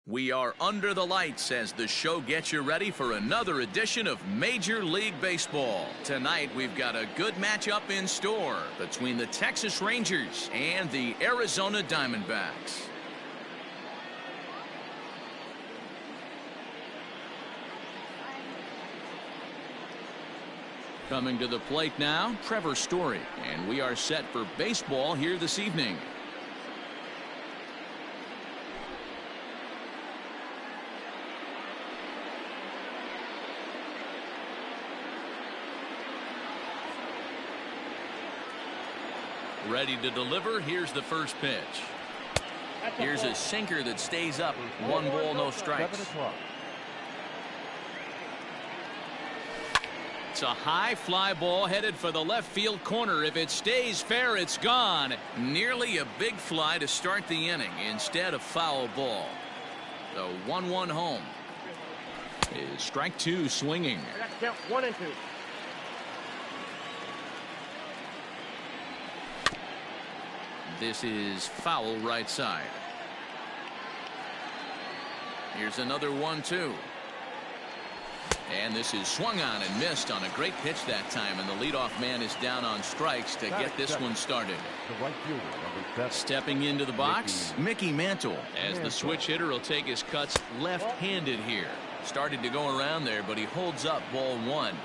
We are under the lights as the show gets you ready for another edition of Major League Baseball. Tonight we've got a good matchup in store between the Texas Rangers and the Arizona Diamondbacks. Coming to the plate now, Trevor Story, and we are set for baseball here this evening. Ready to deliver. Here's the first pitch. Here's a sinker that stays up. 1 ball, no strikes. It's a high fly ball headed for the left field corner. If it stays fair, it's gone. Nearly a big fly to start the inning instead of foul ball. The 1-1 home is strike 2 swinging. Count 1 and 2. This is foul right side. Here's another 1-2. And this is swung on and missed on a great pitch that time, and the leadoff man is down on strikes to get this one started. Stepping into the box, Mickey Mantle, as the switch hitter will take his cuts left-handed here. Started to go around there, but he holds up ball 1.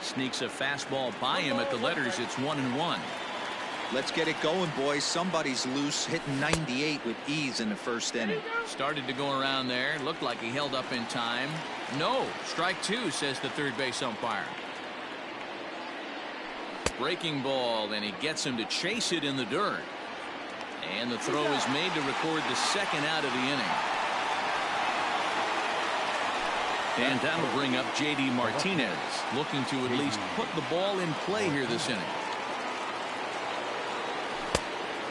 Sneaks a fastball by him at the letters. It's 1-1. Let's get it going, boys. Somebody's loose, hitting 98 with ease in the first inning. Started to go around there. Looked like he held up in time. No, strike 2, says the third base umpire. Breaking ball, and he gets him to chase it in the dirt. And the throw is made to record the second out of the inning. And that'll bring up J.D. Martinez, looking to at least put the ball in play here this inning.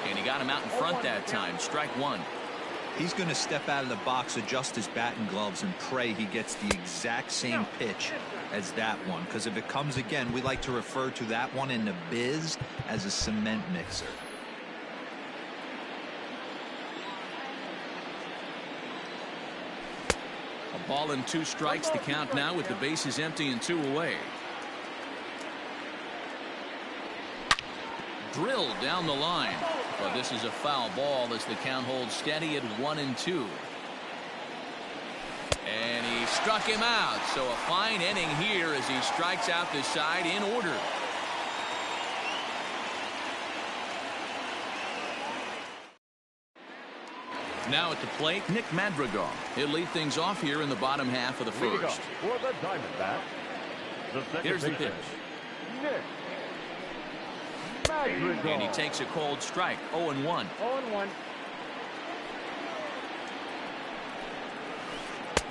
And he got him out in front that time. Strike 1. He's going to step out of the box, adjust his batting gloves, and pray he gets the exact same pitch as that one. Because if it comes again, we like to refer to that one in the biz as a cement mixer. A ball and 2 strikes, the count now with the bases empty and 2 away. Drilled down the line. But this is a foul ball as the count holds steady at 1-2. And he struck him out. So a fine inning here as he strikes out the side in order. Now at the plate, Nick Madrigal. He'll lead things off here in the bottom half of the first. For the Diamondbacks, Here's the pitch. Nick Madrigal. And he takes a cold strike. 0-1. 0-1.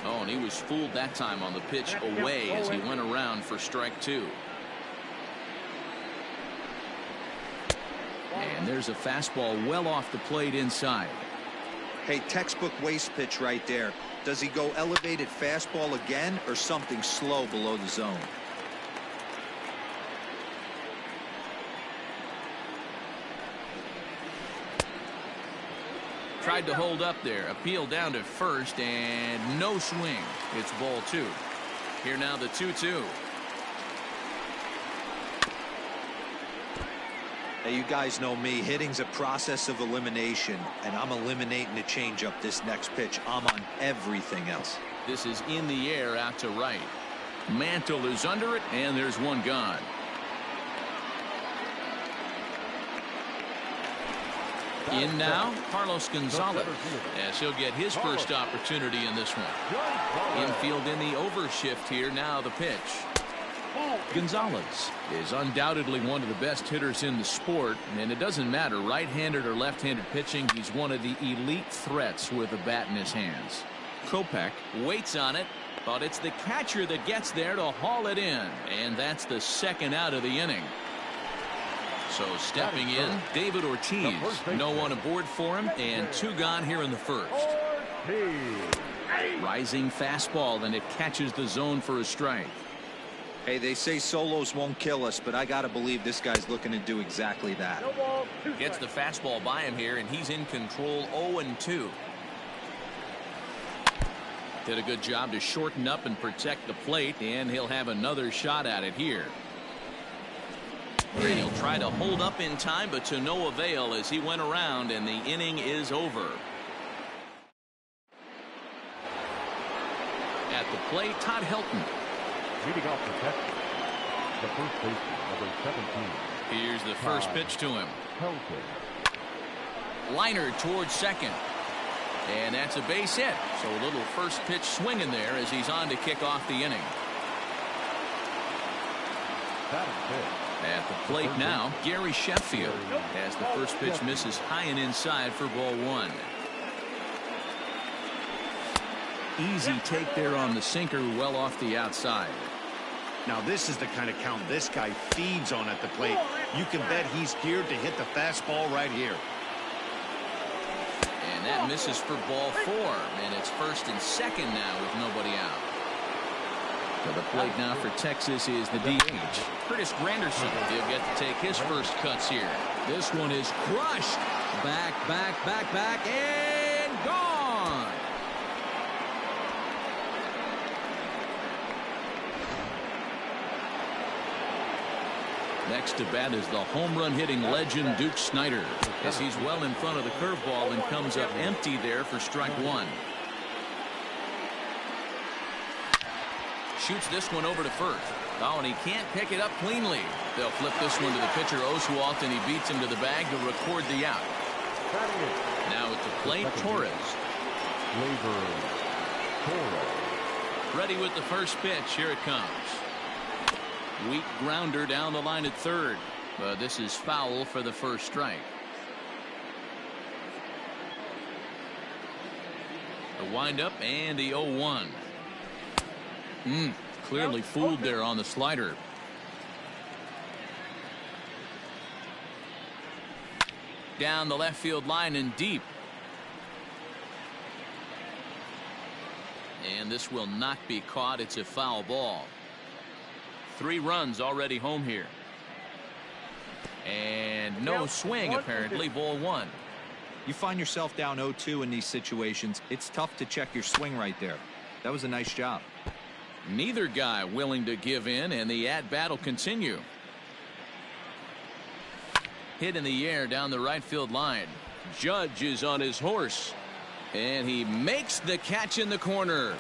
Oh, and he was fooled that time on the pitch away as he went around for strike 2. And there's a fastball well off the plate inside. Hey, textbook waste pitch right there. Does he go elevated fastball again or something slow below the zone? Tried to hold up there. Appeal down to first and no swing. It's ball 2. Here now the 2-2. Hey, you guys know me. Hitting's a process of elimination, and I'm eliminating the changeup this next pitch. I'm on everything else. This is in the air out to right. Mantle is under it, and there's one gone. In now, Carlos Gonzalez, as he'll get his first opportunity in this one. Infield in the overshift here. Now the pitch. Gonzalez is undoubtedly one of the best hitters in the sport, and it doesn't matter right-handed or left-handed pitching. He's one of the elite threats with a bat in his hands. Kopech waits on it, but it's the catcher that gets there to haul it in, and that's the second out of the inning. So stepping in, David Ortiz. No one aboard for him, and 2 gone here in the first. Rising fastball, and it catches the zone for a strike. Hey, they say solos won't kill us, but I got to believe this guy's looking to do exactly that. No ball, 2 Gets the strikes. fastball by him here, and he's in control 0-2. Did a good job to shorten up and protect the plate, and he'll have another shot at it here. And he'll try to hold up in time, but to no avail as he went around, and the inning is over. At the plate, Todd Helton. Leading off the Texas, the first baseman, number 17. Here's the first pitch to him. Helton. Liner towards second. And that's a base hit. So a little first pitch swinging there as he's on to kick off the inning. Batting fifth. At the plate now, Gary Sheffield, as the first pitch misses high and inside for ball 1. Easy take there on the sinker, well off the outside. Now this is the kind of count this guy feeds on at the plate. You can bet he's geared to hit the fastball right here. And that misses for ball 4, and it's first and second now with nobody out. To the plate now for Texas is the DH, Curtis Granderson. He'll get to take his first cuts here. This one is crushed. Back, and gone. Next to bat is the home run hitting legend Duke Snider, as he's well in front of the curveball and comes up empty there for strike 1. Shoots this one over to first. Oh, and he can't pick it up cleanly. They'll flip this one to the pitcher Oswalt, and he beats him to the bag to record the out. Now at the plate, Torres. Ready with the first pitch. Here it comes. Weak grounder down the line at third. But this is foul for the first strike. The windup and the 0-1. Clearly fooled there on the slider. Down the left field line and deep. And this will not be caught. It's a foul ball. 3 runs already home here. And no swing apparently. Ball 1. You find yourself down 0-2 in these situations. It's tough to check your swing right there. That was a nice job. Neither guy willing to give in, and the at-bat will continue. Hit in the air down the right field line. Judge is on his horse, and he makes the catch in the corner.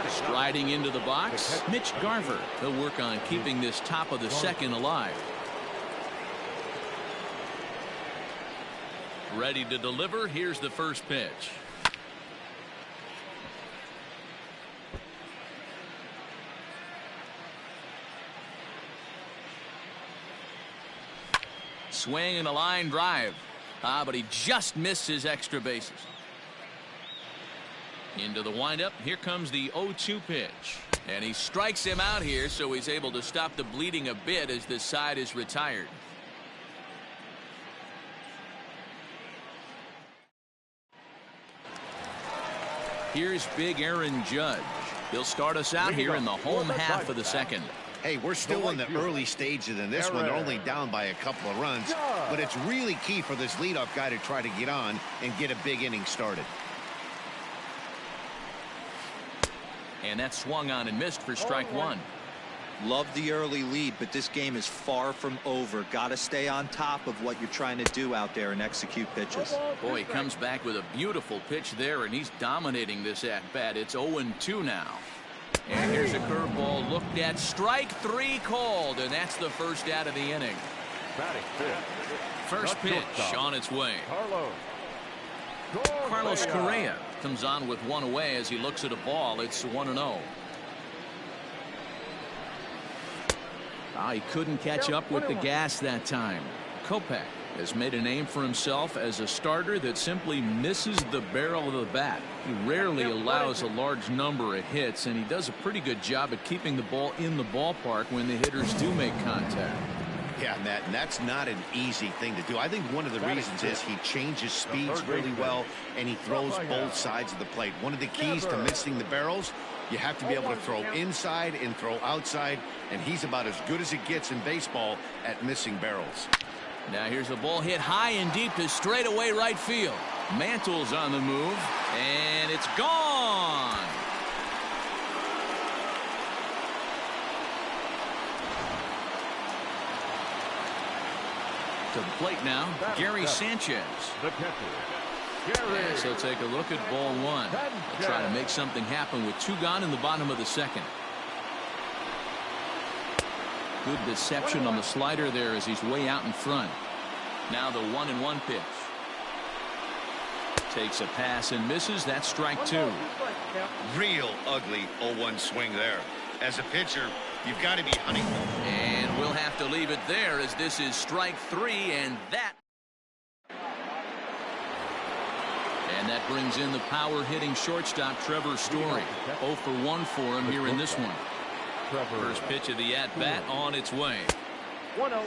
Striding into the box, Mitch Garver. He'll work on keeping this top of the second alive. Ready to deliver. Here's the first pitch. Swing and a line drive. But he just missed his extra bases. Into the windup. Here comes the 0-2 pitch. And he strikes him out here, so he's able to stop the bleeding a bit as this side is retired. Here's big Aaron Judge. He'll start us out here in the home half of the second. Hey, we're still in the early stages in this one. They're only down by a couple of runs, but it's really key for this leadoff guy to try to get on and get a big inning started. And that swung on and missed for strike 1. Love the early lead, but this game is far from over. Got to stay on top of what you're trying to do out there and execute pitches. Boy, he comes back with a beautiful pitch there, and he's dominating this at-bat. It's 0-2 now. And here's a curveball looked at. Strike 3 called, and that's the first out of the inning. First pitch on its way. Carlos Correa comes on with one away as he looks at a ball. It's 1-0. He couldn't catch up with the gas that time. Kopech has made a name for himself as a starter that simply misses the barrel of the bat. He rarely allows a large number of hits, and he does a pretty good job at keeping the ball in the ballpark when the hitters do make contact. Yeah, Matt, and that's not an easy thing to do. I think one of the reasons is he changes speeds really well, and he throws both sides of the plate. One of the keys to missing the barrels, you have to be able to throw inside and throw outside, and he's about as good as it gets in baseball at missing barrels. Now here's a ball hit high and deep to straightaway right field. Mantle's on the move, and it's gone. To the plate now, Gary Sanchez. The catcher, Gary. Yes, he'll take a look at ball one. He'll try to make something happen with 2 gone in the bottom of the second. Good deception on the slider there as he's way out in front. Now the 1-1 pitch. Takes a pass and misses. That's strike 2. Real ugly 0-1 swing there. As a pitcher, you've got to be hunting. And we'll have to leave it there as this is strike 3, and that brings in the power hitting shortstop Trevor Story. 0 for 1 for him here in this one. First pitch of the at-bat on its way. 1-0.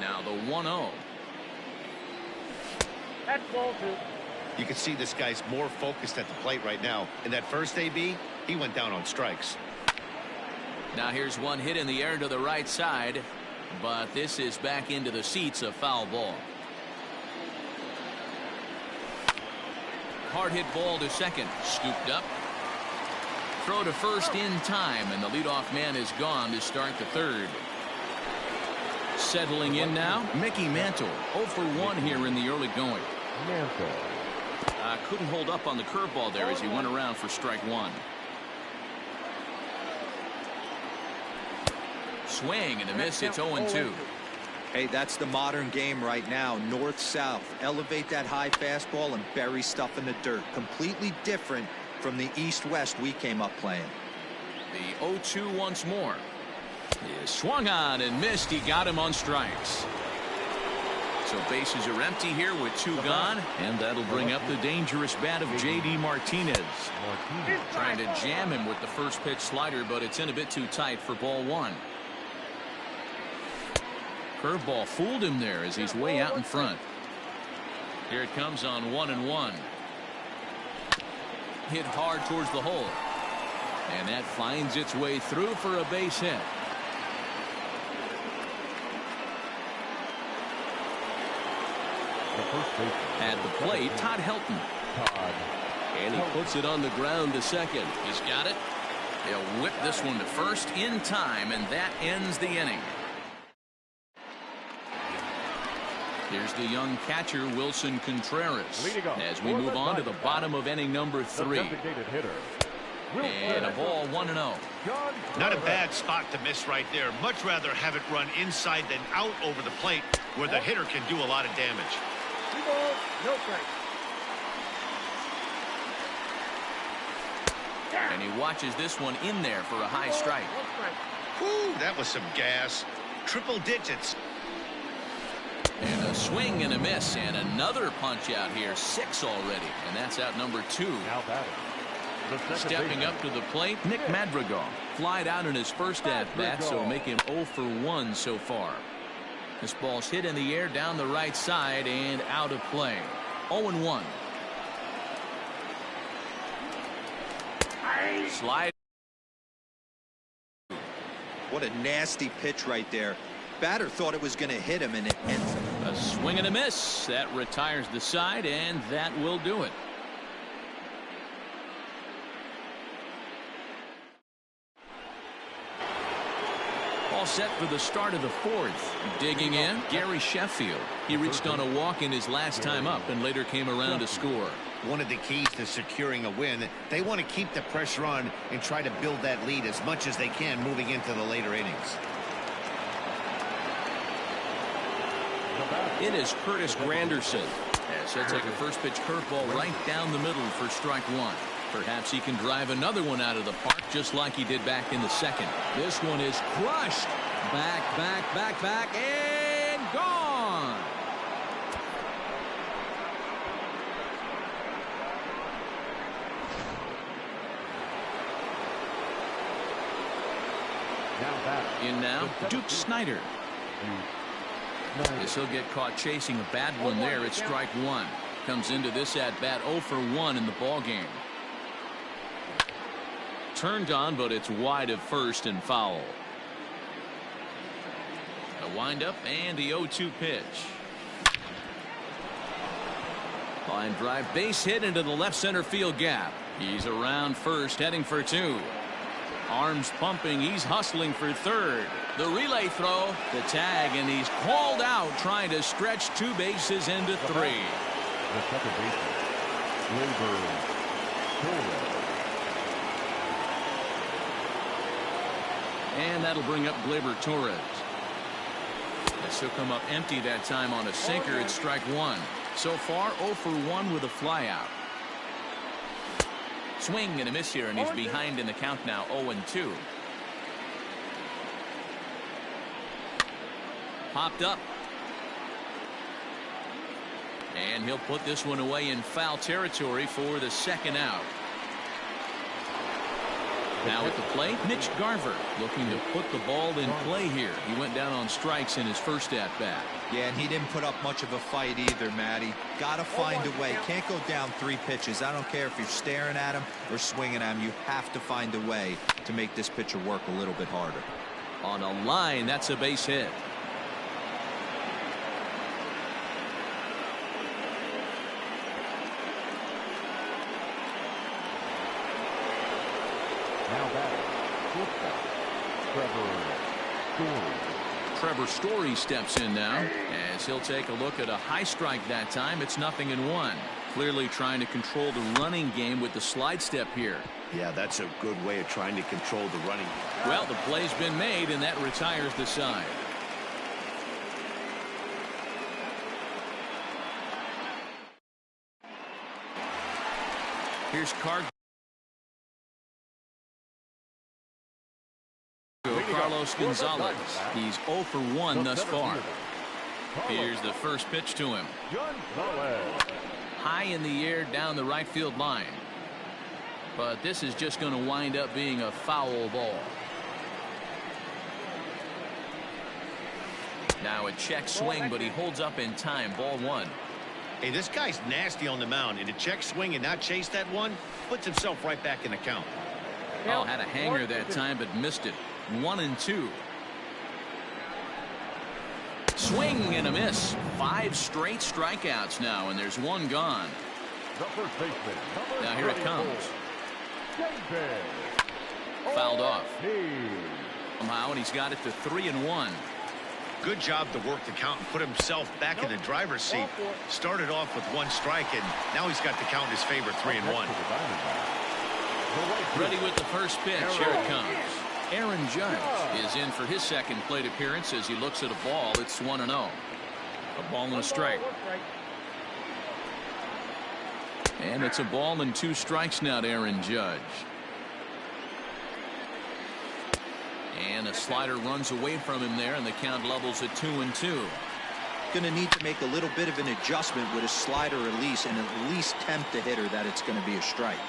Now the 1-0. That's ball 2. You can see this guy's more focused at the plate right now. In that first AB, he went down on strikes. Now here's one hit in the air to the right side, but this is back into the seats, a foul ball. Hard hit ball to second, scooped up. Throw to first in time, and the leadoff man is gone to start the third. Settling in now, Mickey Mantle. 0 for 1 here in the early going. Mantle. Couldn't hold up on the curveball there as he went around for strike 1. Swing and a miss. It's 0-2. Hey, that's the modern game right now. North-south. Elevate that high fastball and bury stuff in the dirt. Completely different from the east-west we came up playing. The 0-2 once more. He swung on and missed. He got him on strikes. So bases are empty here with 2 gone, and that'll bring up the dangerous bat of J.D. Martinez. Trying to jam him with the first pitch slider, but it's in a bit too tight for ball 1. Curveball fooled him there as he's way out in front. Here it comes on 1-1. Hit hard towards the hole. And that finds its way through for a base hit. At the plate, Todd Helton. And he puts it on the ground to second. He's got it. He'll whip this one to first in time, and that ends the inning. Here's the young catcher, Wilson Contreras, as we move on to the bottom of inning number 3. And a ball 1-0. Not a bad spot to miss right there. Much rather have it run inside than out over the plate where the hitter can do a lot of damage. 2 balls, no strikes. And he watches this one in there for a high strike. Whew, that was some gas. Triple digits. And a swing and a miss, and another punch out here. 6 already, and that's out number 2. Now batting. Stepping up to the plate, Nick Madrigal. Flied out in his first at-bat, so make him 0 for 1 so far. This ball's hit in the air down the right side and out of play. 0-1. Slide. What a nasty pitch right there. Batter thought it was going to hit him, and it ends him. A swing and a miss. That retires the side, and that will do it. All set for the start of the 4th. Digging in, Gary Sheffield. He reached on a walk in his last time up and later came around to score. One of the keys to securing a win, they want to keep the pressure on and try to build that lead as much as they can moving into the later innings. It is Curtis Granderson. As he'll take a first pitch curveball right down the middle for strike 1. Perhaps he can drive another one out of the park just like he did back in the second. This one is crushed. Back, and gone. In now, Duke Snyder. As he'll get caught chasing a bad one there, it's strike one. Comes into this at bat 0 for 1 in the ball game. Turned on, but it's wide of first and foul. A windup and the 0-2 pitch. Line drive, base hit into the left center field gap. He's around first, heading for 2. Arms pumping, he's hustling for third. The relay throw, the tag, and he's called out trying to stretch 2 bases into 3. The second baseman, Torres. And that'll bring up Gleyber Torres. This will come up empty that time on a sinker. It's strike 1. So far 0 for 1 with a flyout. Swing and a miss here, and he's behind in the count now 0-2. Popped up. And he'll put this one away in foul territory for the second out. Now at the plate, Mitch Garver looking to put the ball in play here. He went down on strikes in his first at bat. Yeah, and he didn't put up much of a fight either, Matty. Got to find a way. Can't go down 3 pitches. I don't care if you're staring at him or swinging at him. You have to find a way to make this pitcher work a little bit harder. On a line, that's a base hit. Now batting, shortstop, Trevor Story. Trevor Story steps in now as he'll take a look at a high strike that time. It's 0-1. Clearly trying to control the running game with the slide step here. Yeah, that's a good way of trying to control the running. Well, the play's been made, and that retires the side. Here's Carlos Gonzalez. He's 0 for 1 thus far. Here's the first pitch to him. High in the air down the right field line. But this is just going to wind up being a foul ball. Now a check swing, but he holds up in time. Ball 1. Hey, this guy's nasty on the mound, and a check swing and not chase that one puts himself right back in the count. Oh, had a hanger that time, but missed it. 1-2. Swing and a miss. 5 straight strikeouts now, and there's 1 gone. Now here it comes. Fouled off. Somehow, and he's got it to 3-1. Good job to work the count and put himself back in the driver's seat. Started off with 1 strike, and now he's got the count in his favor, 3-1. Ready with the first pitch. Here it comes. Aaron Judge is in for his second plate appearance as he looks at a ball. It's 1-0. A ball and a strike. And it's a ball and 2 strikes now to Aaron Judge. And a slider runs away from him there, and the count levels at 2-2. Going to need to make a little bit of an adjustment with his slider release and at least tempt the hitter that it's going to be a strike.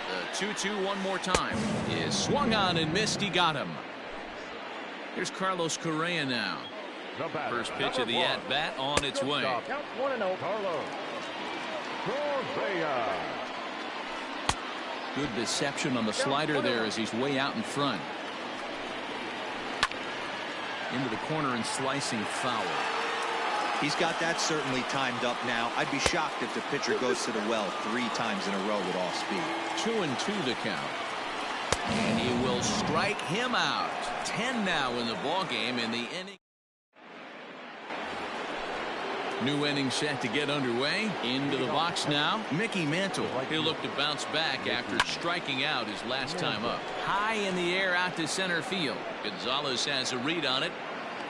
The 2-2 one more time is swung on and missed. He got him. Here's Carlos Correa now. First pitch of the at-bat on its way. Good deception on the slider there as he's way out in front. Into the corner and slicing foul. He's got that certainly timed up now. I'd be shocked if the pitcher goes to the well 3 times in a row with off speed. 2-2 the count. And he will strike him out. 10 now in the ball game in the inning. New inning set to get underway. Into the box now. Mickey Mantle. He'll look to bounce back after striking out his last time up. High in the air out to center field. Gonzalez has a read on it,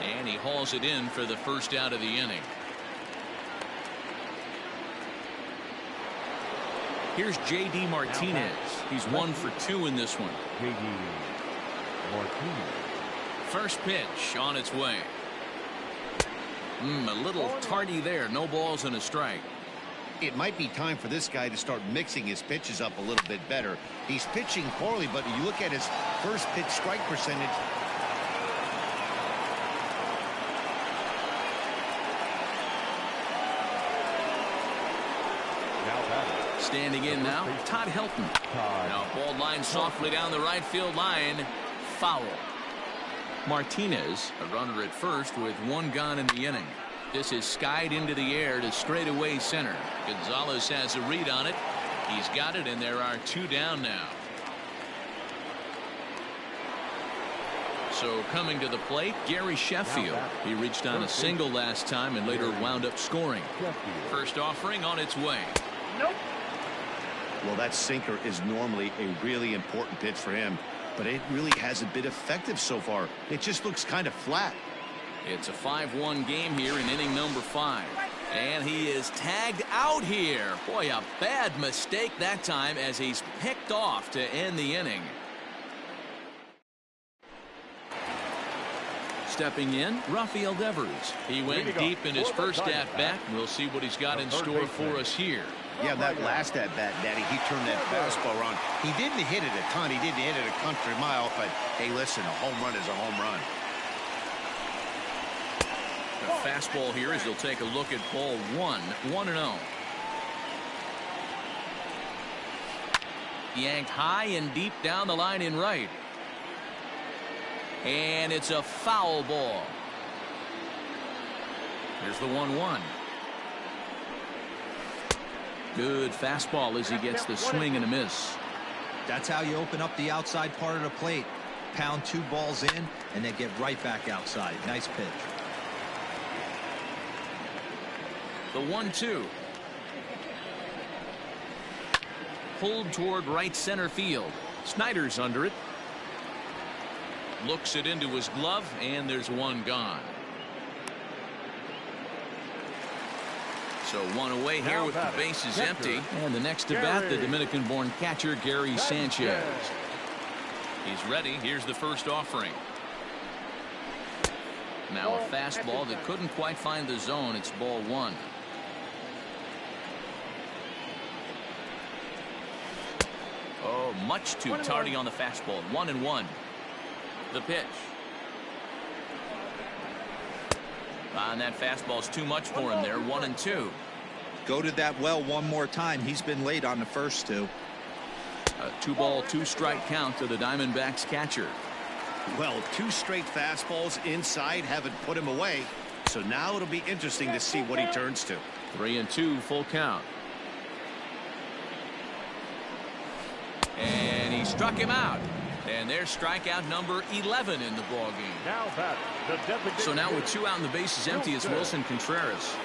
and he hauls it in for the first out of the inning. Here's J.D. Martinez. He's 1 for 2 in this one. J.D. Martinez. First pitch on its way. A little tardy there. No balls and a strike. It might be time for this guy to start mixing his pitches up a little bit better. He's pitching poorly, but you look at his first pitch strike percentage, Standing in now, Todd Helton. Now ball line softly down the right field line. Foul. Martinez, a runner at first with one gone in the inning. This is skied into the air to straightaway center. Gonzalez has a read on it. He's got it, and there are two down now. So coming to the plate, Gary Sheffield. He reached on a single last time and later wound up scoring. First offering on its way. Nope. Well, that sinker is normally a really important pitch for him, but it really hasn't been effective so far. It just looks kind of flat. It's a 5-1 game here in inning number 5. And he is tagged out here. Boy, a bad mistake that time as he's picked off to end the inning. Stepping in, Rafael Devers. He went deep in his first at-bat. We'll see what he's got in store for us here. Yeah, that last at-bat, Daddy, he turned that fastball around. He didn't hit it a ton. He didn't hit it a country mile, but hey, listen, a home run is a home run. The fastball here as he'll take a look at ball 1-0. Yanked high and deep down the line in right. And it's a foul ball. Here's the 1-1. Good fastball as he gets the swing and a miss. That's how you open up the outside part of the plate. Pound 2 balls in and then get right back outside. Nice pitch. The 1-2. Pulled toward right center field. Snyder's under it. Looks it into his glove, and there's one gone. So one away here with the bases empty. And the next to bat, the Dominican-born catcher, Gary Sanchez. He's ready. Here's the first offering. Now a fastball that couldn't quite find the zone. It's ball 1. Oh, much too tardy on the fastball. 1-1. The pitch. And that fastball's too much for him there. 1-2. Go to that well one more time. He's been late on the first 2. A 2-ball, 2-strike count to the Diamondbacks catcher. Well, 2 straight fastballs inside haven't put him away. So now it'll be interesting to see what he turns to. 3-2, full count. And he struck him out. And there's strikeout number 11 in the ball game. So now with 2 out and the bases empty, it's Wilson Contreras.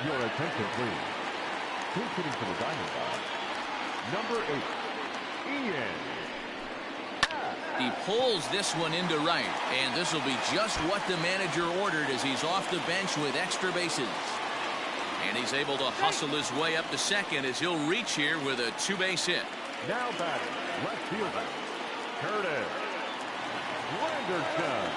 Your attention, please. Who's hitting for the Diamondbacks? Number 8, Ian. He pulls this one into right, and this will be just what the manager ordered as he's off the bench with extra bases. And he's able to hustle his way up to second as he'll reach here with a 2-base hit. Now batting, left fielder, Curtis Granderson.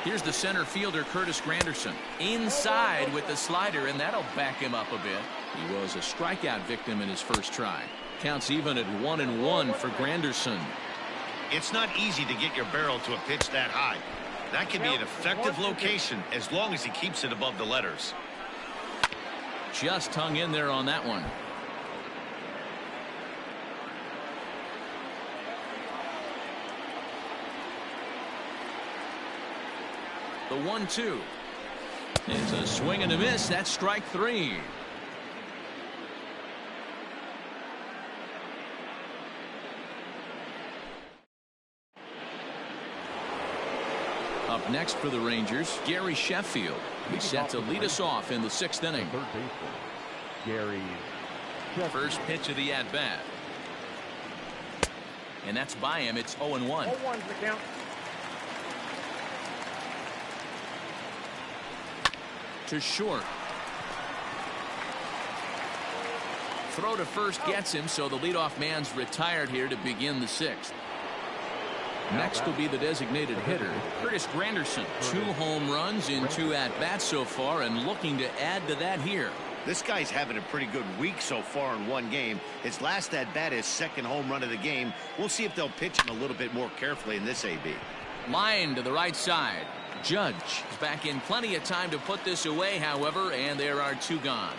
Here's the center fielder, Curtis Granderson. Inside with the slider, and that'll back him up a bit. He was a strikeout victim in his first try. Counts even at 1-1 for Granderson. It's not easy to get your barrel to a pitch that high. That can be an effective location as long as he keeps it above the letters. Just hung in there on that one. The 1-2. It's a swing and a miss. That's strike 3. Up next for the Rangers, Gary Sheffield. He's set to lead us off in the 6th inning. Third baseman, Gary Sheffield. First pitch of the at-bat. And that's by him. It's 0-1. 0-1's the count. To short. Throw to first gets him, so the leadoff man's retired here to begin the 6th. Next will be the designated hitter, Curtis Granderson. 2 home runs in 2 at-bats so far, and looking to add to that here. This guy's having a pretty good week so far in one game. His last at-bat is second home run of the game. We'll see if they'll pitch him a little bit more carefully in this AB. Line to the right side. Judge is back in plenty of time to put this away, however, and there are 2 gone.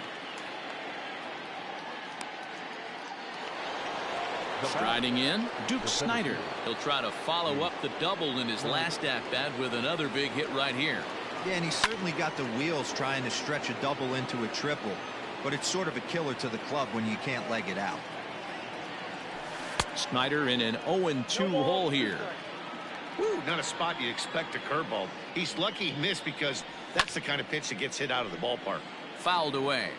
Striding in, Duke Snider. He'll try to follow up the double in his last at-bat with another big hit right here. Yeah, and he's certainly got the wheels trying to stretch a double into a triple, but it's sort of a killer to the club when you can't leg it out. Snider in an 0-2 hole here. Woo, not a spot you'd expect a curveball. He's lucky he missed because that's the kind of pitch that gets hit out of the ballpark. Fouled away.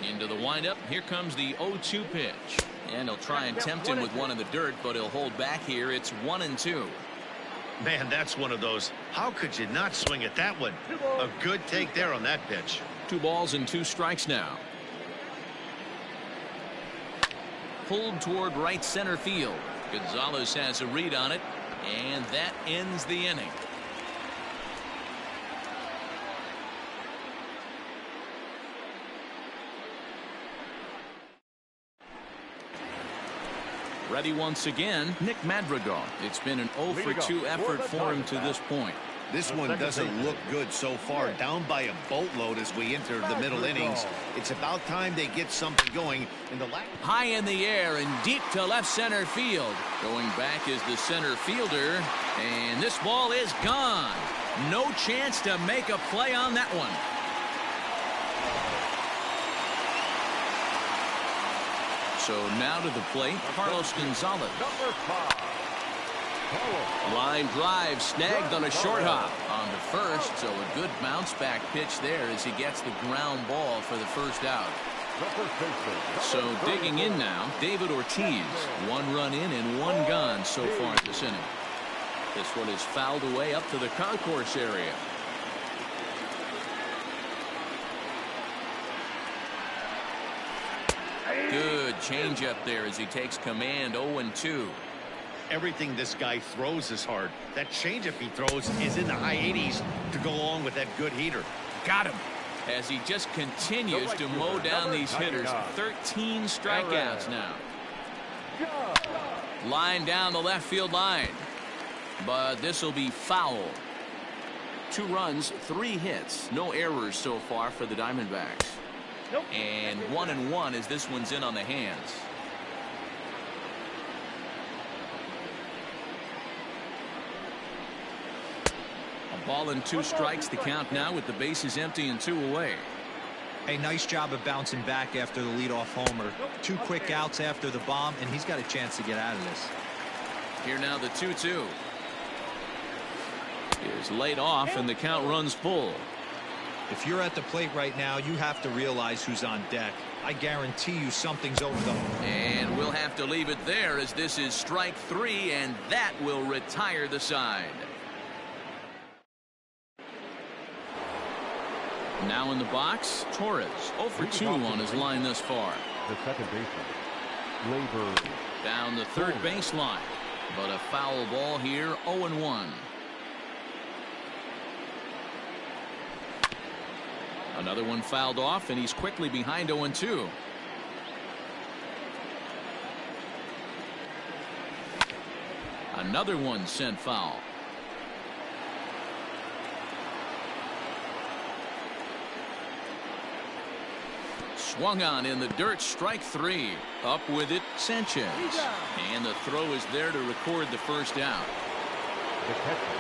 Into the windup. Here comes the 0-2 pitch. And he'll try and tempt him with one in the dirt, but he'll hold back here. It's 1-2. Man, that's one of those. How could you not swing at that one? A good take there on that pitch. 2 balls and 2 strikes now. Pulled toward right center field. Gonzalez has a read on it, and that ends the inning. Ready once again, Nick Madrigal. It's been an 0-for-2 effort for him to this point. This one doesn't look good so far. Down by a boatload as we enter the middle innings. It's about time they get something going in the last. High in the air and deep to left center field. Going back is the center fielder, and this ball is gone. No chance to make a play on that one. So now to the plate, Carlos Gonzalez. Number 5. Line drive snagged on a short hop on the first, so a good bounce back pitch there as he gets the ground ball for the first out. So digging in now, David Ortiz. 1 run in and 1 gone so far this inning. This one is fouled away up to the concourse area. Good changeup there as he takes command. 0-2. Everything this guy throws is hard. That changeup he throws is in the high 80s to go along with that good heater. Got him. As he just continues to mow down these hitters. 13 strikeouts now. Line down the left field line. But this will be foul. 2 runs, 3 hits. No errors so far for the Diamondbacks. And 1-1 as this one's in on the hands. A ball and 2 strikes the count now with the bases empty and 2 away. A nice job of bouncing back after the leadoff homer. 2 quick outs after the bomb, and he's got a chance to get out of this. Here now the 2-2. Is laid off and the count runs full. If you're at the plate right now, you have to realize who's on deck. I guarantee you something's over the. And we'll have to leave it there as this is strike 3, and that will retire the side. Now in the box, Torres 0-for-2 on his line thus far. The second baseman, Labor. Down the third baseline, but a foul ball here. 0-1. Another one fouled off, and he's quickly behind 0-2. Another one sent foul. Swung on in the dirt, strike 3. Up with it, Sanchez. And the throw is there to record the first out.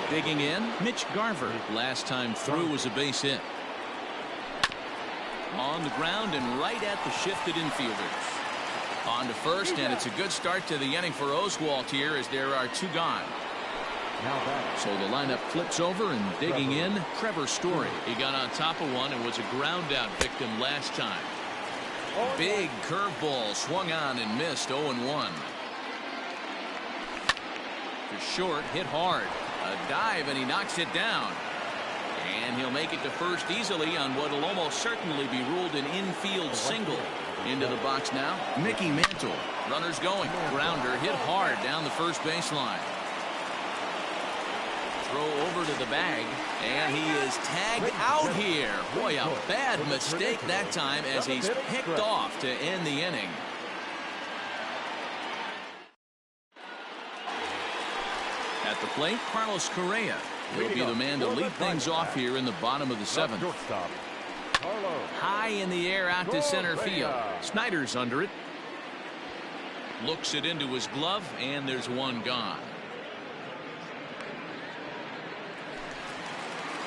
Digging in, Mitch Garver. Last time through was a base hit. On the ground and right at the shifted infielders. On to first, and it's a good start to the inning for Oswalt here as there are 2 gone. So the lineup flips over, and digging in, Trevor Story. He got on top of one and was a ground out victim last time. Big curveball swung on and missed. 0-1. To short, hit hard. A dive, and he knocks it down. And he'll make it to first easily on what will almost certainly be ruled an infield single. Into the box now, Mickey Mantle. Runners going. Grounder hit hard down the first baseline. throw over to the bag, and he is tagged out here. Boy, a bad mistake that time as he's picked off to end the inning. At the plate, Carlos Correa. He'll be the man to lead things off here in the bottom of the seventh. High in the air out to center field. Snyder's under it. Looks it into his glove, and there's one gone.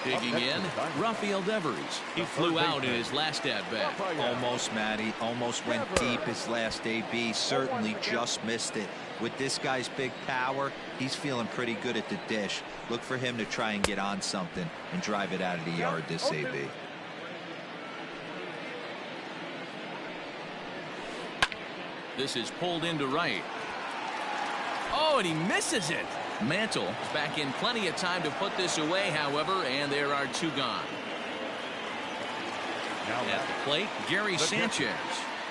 Digging in, Rafael Devers. He flew out in his last at-bat. Almost, Matty. Almost went deep his last AB. Certainly just missed it. With this guy's big power, he's feeling pretty good at the dish. Look for him to try and get on something and drive it out of the yard this AB. This is pulled into right. Oh, and he misses it. Mantle is back in plenty of time to put this away, however, and there are two gone. At the plate, Gary Sanchez.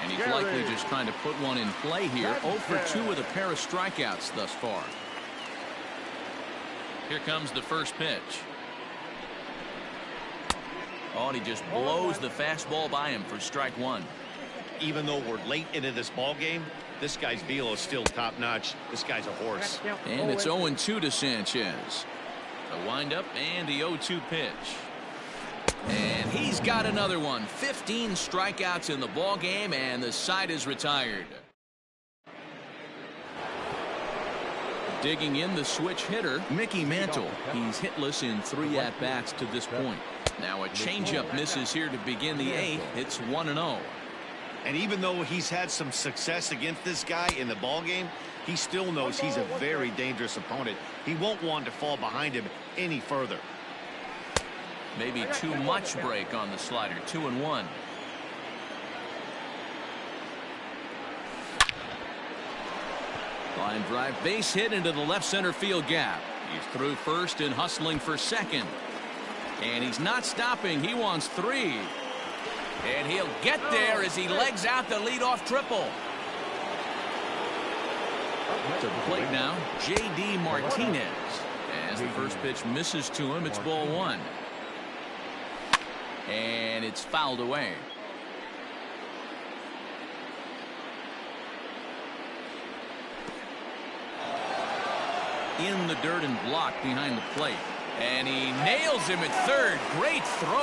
And he's likely just trying to put one in play here. 0 for 2 with a pair of strikeouts thus far. Here comes the first pitch. Oh, and he just blows the fastball by him for strike one. Even though we're late into this ball game, this guy's velo is still top-notch. This guy's a horse. And it's 0-2 to Sanchez. The windup and the 0-2 pitch. And he's got another one. 15 strikeouts in the ball game, and the side is retired. Digging in the switch hitter, Mickey Mantle. He's hitless in 3 at-bats to this point. Now a changeup misses here to begin the 8th. It's 1-0. And even though he's had some success against this guy in the ball game, he still knows he's a very dangerous opponent. He won't want to fall behind him any further. Maybe too much break on the slider. 2-1. Line drive, base hit into the left center field gap. He's through first and hustling for second. And he's not stopping. He wants 3. And he'll get there as he legs out the leadoff triple. To the plate now, J.D. Martinez. As the first pitch misses to him, it's ball 1. And it's fouled away. In the dirt and blocked behind the plate. And he nails him at third. Great throw.